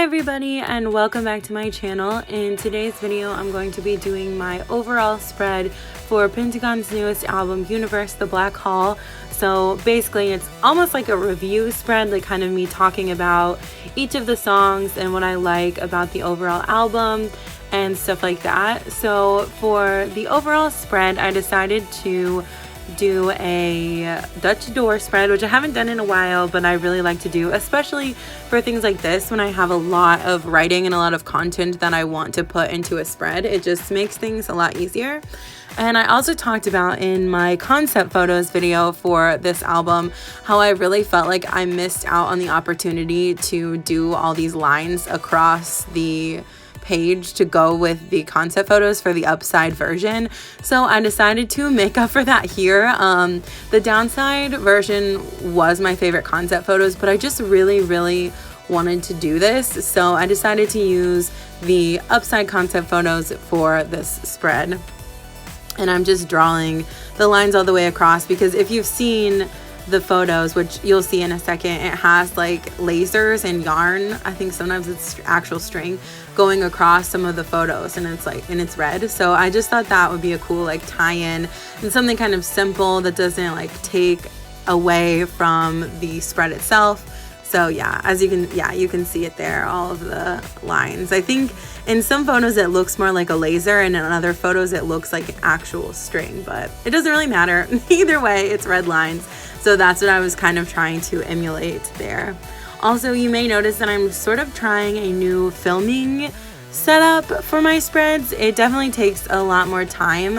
everybody, and welcome back to my channel. In today's video, I'm going to be doing my overall spread for Pentagon's newest album, Universe: The Black Hole. So basically, it's almost like a review spread, like kind of me talking about each of the songs and what I like about the overall album and stuff like that. So for the overall spread, I decided to do a Dutch door spread, which I haven't done in a while, but I really like to do, especially for things like this when I have a lot of writing and a lot of content that I want to put into a spread. It just makes things a lot easier. And I also talked about in my concept photos video for this album how I really felt like I missed out on the opportunity to do all these lines across the page to go with the concept photos for the upside version. So I decided to make up for that here. The downside version was my favorite concept photos, but I just really wanted to do this, so I decided to use the upside concept photos for this spread. And I'm just drawing the lines all the way across, because if you've seen the photos, which you'll see in a second, it has like lasers and yarn, I think sometimes it's actual string, going across some of the photos, and it's red. So I just thought that would be a cool like tie-in and something kind of simple that doesn't like take away from the spread itself. So yeah, as you can see it there, all of the lines. I think in some photos it looks more like a laser, and in other photos it looks like an actual string, but it doesn't really matter. Either way, it's red lines. So that's what I was kind of trying to emulate there. Also, you may notice that I'm sort of trying a new filming setup for my spreads. It definitely takes a lot more time.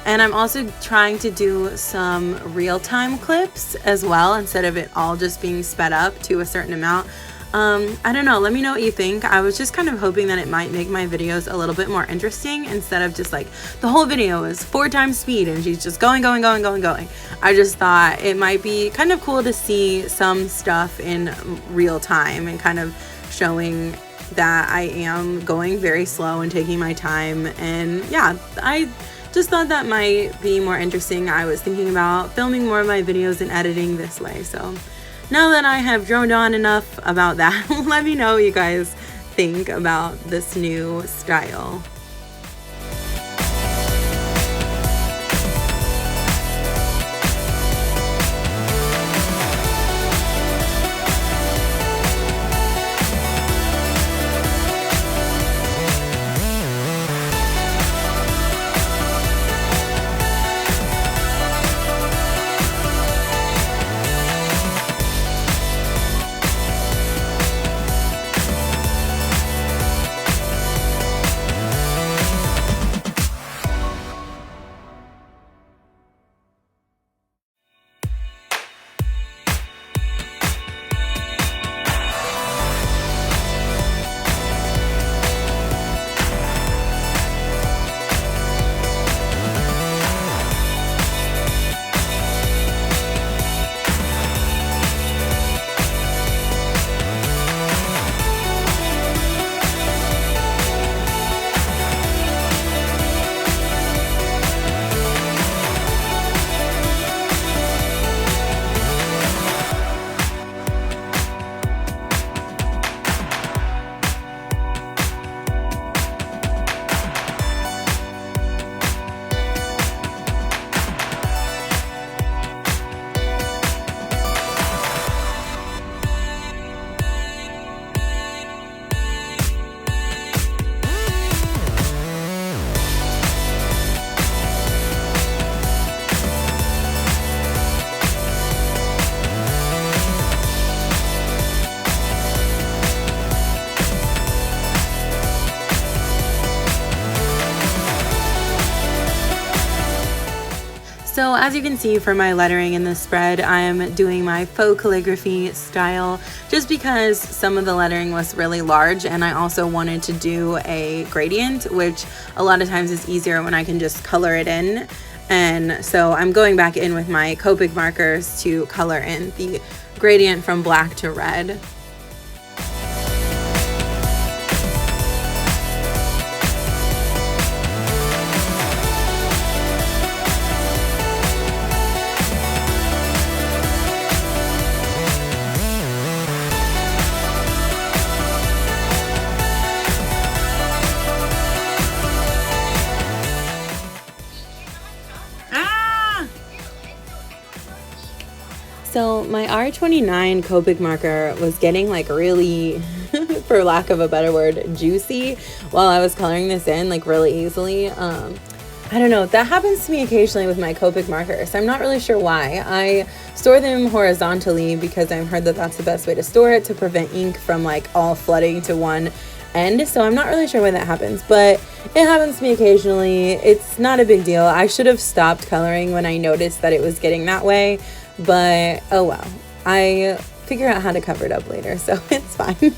And I'm also trying to do some real-time clips as well, instead of it all just being sped up to a certain amount. I don't know, let me know what you think. I was just kind of hoping that it might make my videos a little bit more interesting, instead of just like the whole video is 4 times speed and she's just going. I just thought it might be kind of cool to see some stuff in real time and kind of showing that I am going very slow and taking my time. And yeah, I just thought that might be more interesting. I was thinking about filming more of my videos and editing this way. So now that I have droned on enough about that, let me know what you guys think about this new style. So as you can see for my lettering in this spread, I am doing my faux calligraphy style just because some of the lettering was really large, and I also wanted to do a gradient, which a lot of times is easier when I can just color it in. And so I'm going back in with my Copic markers to color in the gradient from black to red. So my R29 Copic marker was getting like really, for lack of a better word, juicy while I was coloring this in, like really easily. I don't know, that happens to me occasionally with my Copic markers. I'm not really sure why. I store them horizontally because I've heard that that's the best way to store it to prevent ink from like all flooding to one end. So I'm not really sure why that happens, but it happens to me occasionally. It's not a big deal. I should have stopped coloring when I noticed that it was getting that way, but oh well. I figure out how to cover it up later, so it's fine.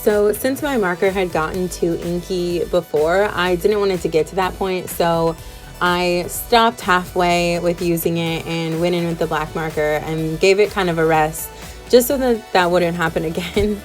So since my marker had gotten too inky before, I didn't want it to get to that point, so I stopped halfway with using it and went in with the black marker and gave it kind of a rest just so that that wouldn't happen again.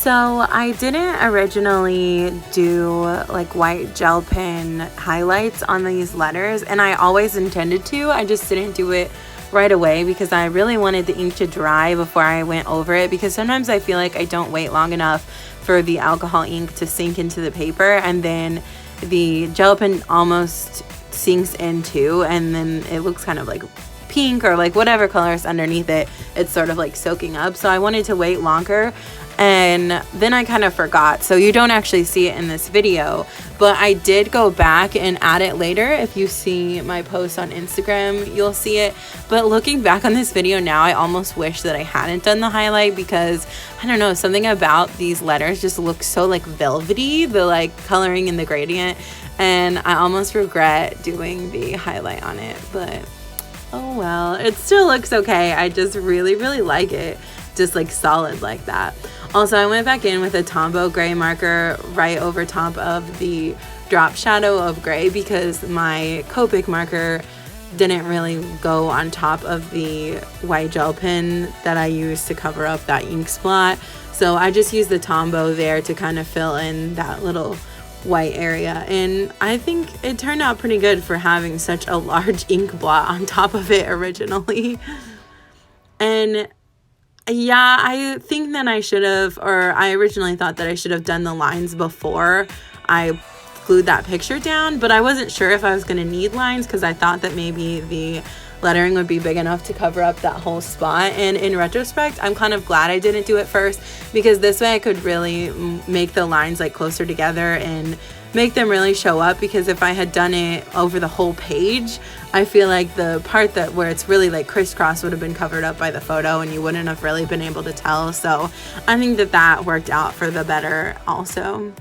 So I didn't originally do like white gel pen highlights on these letters, and I always intended to. I just didn't do it right away because I really wanted the ink to dry before I went over it, because sometimes I feel like I don't wait long enough for the alcohol ink to sink into the paper, and then the gel pen almost sinks in too, and then it looks kind of like pink or like whatever color is underneath it, it's sort of like soaking up. So I wanted to wait longer, and then I kind of forgot, so you don't actually see it in this video, but I did go back and add it later. If you see my post on Instagram, you'll see it. But looking back on this video now, I almost wish that I hadn't done the highlight, because I don't know, something about these letters just looks so like velvety, the like coloring in the gradient, and I almost regret doing the highlight on it. But oh well, it still looks okay. I just really like it, just like solid like that. Also, I went back in with a Tombow gray marker right over top of the drop shadow of gray, because my Copic marker didn't really go on top of the white gel pen that I used to cover up that ink spot. So I just used the Tombow there to kind of fill in that little white area, and I think it turned out pretty good for having such a large ink blot on top of it originally. And yeah, I think that I should have, or I originally thought that I should have done the lines before I glued that picture down, but I wasn't sure if I was going to need lines, because I thought that maybe the lettering would be big enough to cover up that whole spot. And in retrospect, I'm kind of glad I didn't do it first, because this way I could really make the lines like closer together and make them really show up. Because if I had done it over the whole page, I feel like the part that where it's really like crisscross would have been covered up by the photo, and you wouldn't have really been able to tell. So I think that that worked out for the better also.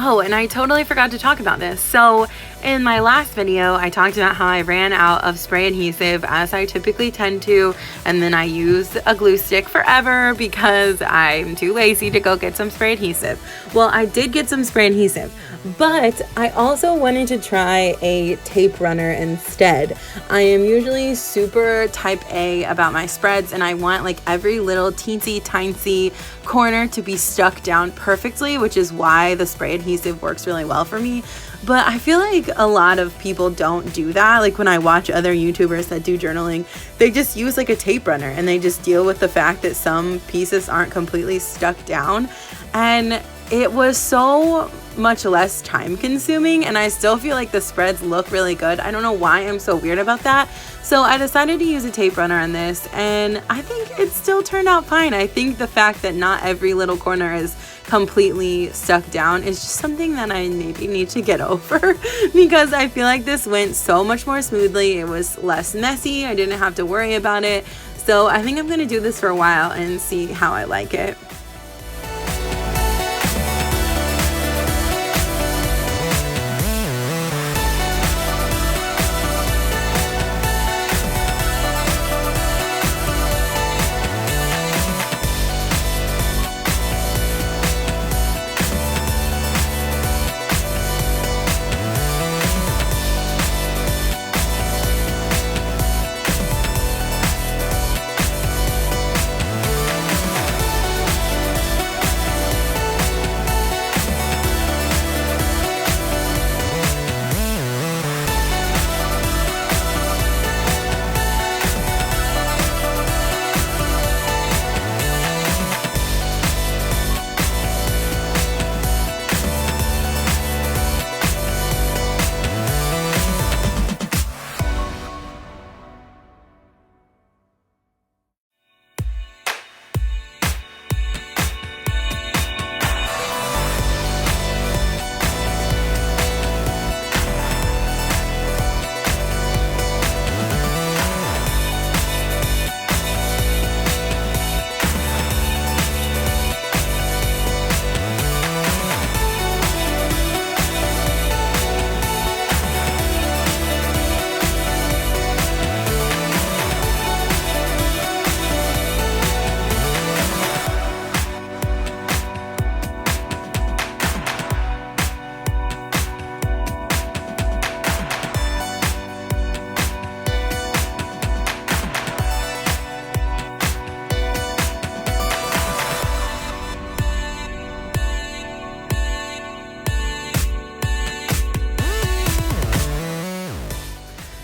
Oh, and I totally forgot to talk about this. So in my last video, I talked about how I ran out of spray adhesive, as I typically tend to, and then I use a glue stick forever because I'm too lazy to go get some spray adhesive. Well, I did get some spray adhesive, but I also wanted to try a tape runner instead. I am usually super type A about my spreads, and I want like every little teensy tiny corner to be stuck down perfectly, which is why the spray adhesive works really well for me. But I feel like a lot of people don't do that. Like when I watch other YouTubers that do journaling, they just use like a tape runner and they just deal with the fact that some pieces aren't completely stuck down. And it was so much less time consuming, and I still feel like the spreads look really good. I don't know why I'm so weird about that. So I decided to use a tape runner on this, and I think it still turned out fine. I think the fact that not every little corner is completely stuck down is just something that I maybe need to get over because I feel like this went so much more smoothly. It was less messy. I didn't have to worry about it. So I think I'm going to do this for a while and see how I like it.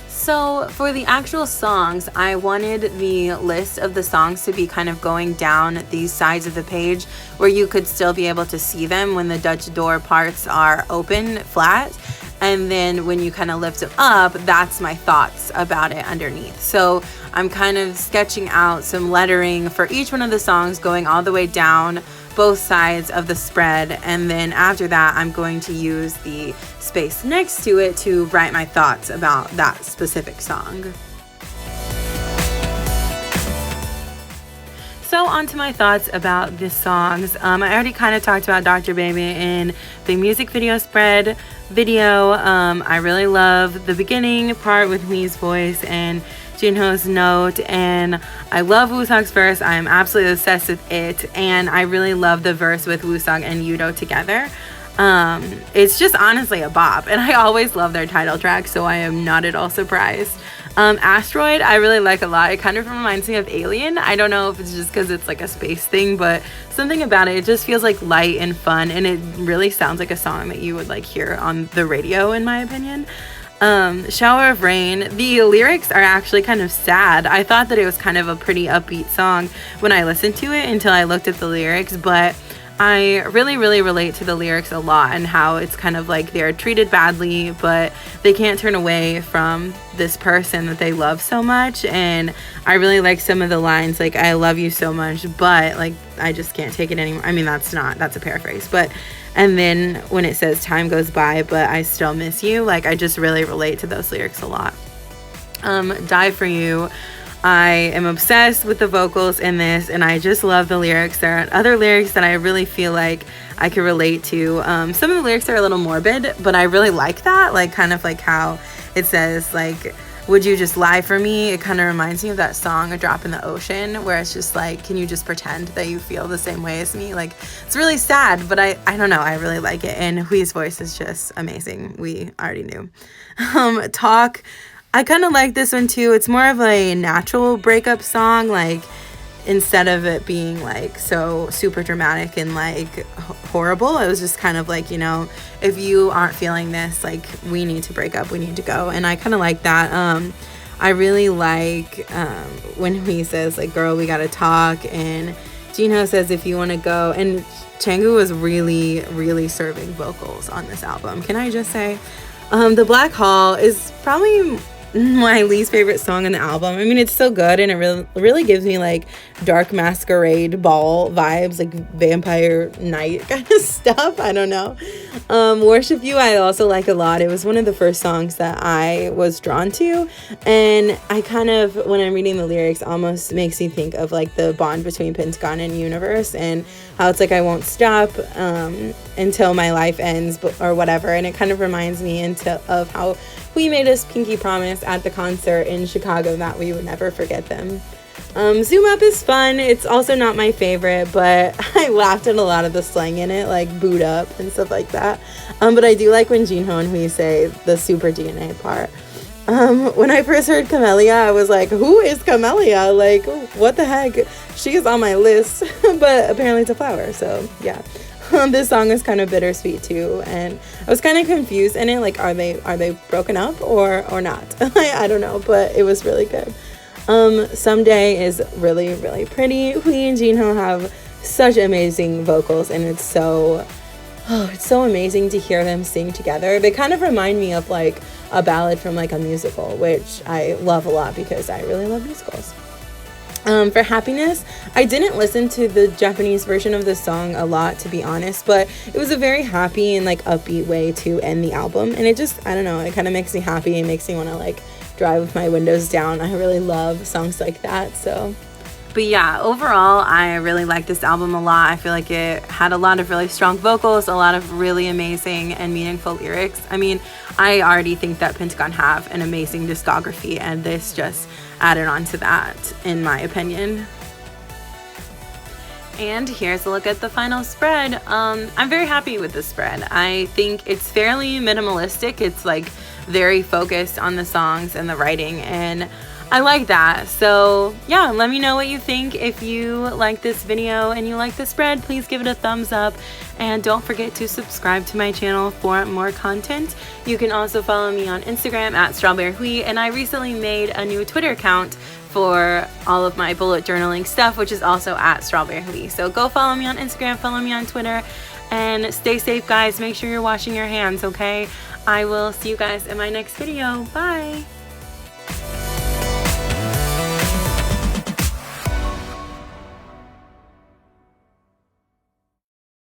So for the actual songs, I wanted the list of the songs to be kind of going down these sides of the page where you could still be able to see them when the Dutch door parts are open flat. And then when you kind of lift them up, that's my thoughts about it underneath. So I'm kind of sketching out some lettering for each one of the songs going all the way down both sides of the spread, and then after that I'm going to use the space next to it to write my thoughts about that specific song. So on to my thoughts about the songs. I already kind of talked about Dr. Bebe in the music video spread video. I really love the beginning part with Mii's voice and Jinho's note, and I love Woosok's verse. I'm absolutely obsessed with it, and I really love the verse with Woosok and Yudo together. It's just honestly a bop, and I always love their title track, so I am not at all surprised. Asteroid I really like a lot. It kind of reminds me of Alien. I don't know if it's just because it's like a space thing, but something about it just feels like light and fun, and it really sounds like a song that you would like hear on the radio, in my opinion. Shower of Rain, the lyrics are actually kind of sad. I thought that it was kind of a pretty upbeat song when I listened to it until I looked at the lyrics, but I really relate to the lyrics a lot, and how it's kind of like they're treated badly, but they can't turn away from this person that they love so much. And I really like some of the lines like, I love you so much, but like I just can't take it anymore. I mean, that's a paraphrase, but and then when it says time goes by but I still miss you, like I just really relate to those lyrics a lot. Die for You, I am obsessed with the vocals in this, and I just love the lyrics. There are other lyrics that I really feel like I could relate to. Some of the lyrics are a little morbid, but I really like that, like kind of like how it says like, would you just lie for me? It kind of reminds me of that song A Drop in the Ocean, where it's just like, can you just pretend that you feel the same way as me? Like, it's really sad, but I don't know, I really like it. And Hui's voice is just amazing. We already knew. Talk, I kind of like this one too. It's more of a natural breakup song, like instead of it being like so super dramatic and like horrible, it was just kind of like, you know, if you aren't feeling this, like, we need to break up, we need to go. And I kind of like that. I really like when he says like, girl, we gotta talk, and Jinho says, if you want to go. And Changu was really serving vocals on this album, can I just say. The Black Hall is probably my least favorite song on the album. I mean, it's so good, and it really gives me like dark masquerade ball vibes, like vampire night kind of stuff. I don't know. Worship You I also like a lot. It was one of the first songs that I was drawn to, and I kind of, when I'm reading the lyrics, almost makes me think of like the bond between Pentagon and Universe, and how it's like, I won't stop until my life ends, or whatever. And it kind of reminds me of how we made us pinky promise at the concert in Chicago that we would never forget them. Zoom Up is fun. It's also not my favorite, but I laughed at a lot of the slang in it, like boot up and stuff like that. But I do like when Jinho and Hui say the super DNA part. When I first heard Camellia, I was like, who is Camellia? Like, what the heck? She is on my list, but apparently it's a flower, so yeah. This song is kind of bittersweet too, and I was kind of confused in it, like, are they broken up or not? I don't know, but it was really good. Someday is really pretty. Hui and Jinho have such amazing vocals, and it's so amazing to hear them sing together. They kind of remind me of like a ballad from like a musical, which I love a lot because I really love musicals. For Happiness, I didn't listen to the Japanese version of the song a lot, to be honest, but it was a very happy and like upbeat way to end the album, and it just, I don't know, it kind of makes me happy and makes me want to like drive with my windows down. I really love songs like that. So, but yeah, overall, I really like this album a lot. I feel like it had a lot of really strong vocals, a lot of really amazing and meaningful lyrics. I mean, I already think that Pentagon have an amazing discography, and this just added on to that, in my opinion. And here's a look at the final spread. I'm very happy with this spread. I think it's fairly minimalistic. It's like very focused on the songs and the writing, and I like that. So yeah, let me know what you think. If you like this video and you like the spread, please give it a thumbs up, and don't forget to subscribe to my channel for more content. You can also follow me on Instagram at strawberryhui, and I recently made a new Twitter account for all of my bullet journaling stuff, which is also at strawberryhui. So go follow me on Instagram, follow me on Twitter, and stay safe, guys. Make sure you're washing your hands, okay? I will see you guys in my next video. Bye.